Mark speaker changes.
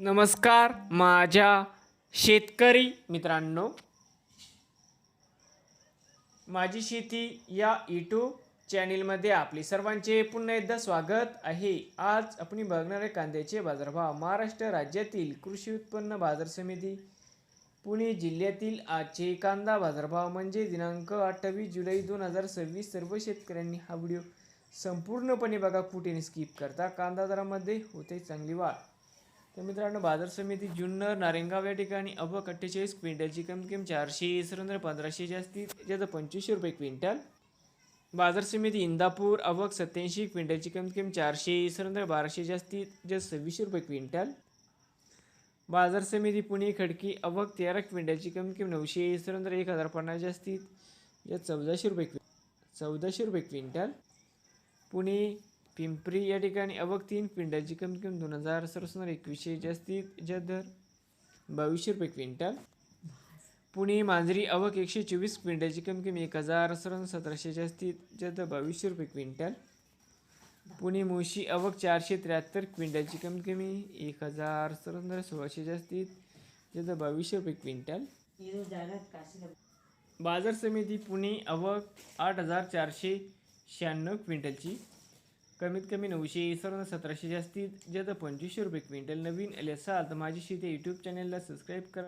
Speaker 1: नमस्कार माझ्या शेतकरी मित्रांनो, माझी शेती या यूट्यूब चॅनलमध्ये आपले सर्वांचे पुन्हा एकदा स्वागत आहे. आज आपण बघणार आहे कांद्याचे बाजारभाव. महाराष्ट्र राज्यातील कृषी उत्पन्न बाजार समिती पुणे जिल्ह्यातील आजचे कांदा बाजारभाव म्हणजे दिनांक 28 जुलै 2026. सर्व शेतकऱ्यांनी हा व्हिडिओ संपूर्णपणे बघा, कुठे स्किप करता. कांदा दरामध्ये होते चांगली वाढ. तर मित्रांनो, बाजार समिती जुन्नर नारेंगाव या ठिकाणी अवक 48 क्विंटलची कमी किंमत 400 सरंद्र 1500 जास्तीत जास्त 2500 रुपये क्विंटल. बाजार समिती इंदापूर अवक 87 क्विंटलची कमी किंमत 400 सरंद्र 1200 जास्तीत जास्त 2600 रुपये क्विंटल. बाजार समिती पुणे खडकी अवक 13 क्विंटलची कमी किंमत 900 सरंद्र 1050 जास्तीत जास्त 1400 रुपये क्विंटल. पुणे पिंपरी या ठिकाणी अवक 3 क्विंटलची कमी किंमत 2000 सरसंद्र 2100 जास्तीत जास्त दर 2200 रुपये क्विंटल. पुणे मांजरी अवक 124 क्विंटलची कमी किंमत 1000 सरंद्र 1700 जास्तीत जास्त 2200 रुपये क्विंटल. पुणे मोशी अवक 473 क्विंटलची कमी किंमत 1000 सरंद्र 1600 जास्तीत जास्त 2200 रुपये क्विंटल. बाजार समिती पुणे अवक 8496 क्विंटलची कमीत कमी 900 सरंद्र 1700 जास्तीत जास्त 2500 रुपये क्विंटल. नवीन आले असाल तर माझी शेती यूट्यूब चॅनलला सबस्क्राईब करा.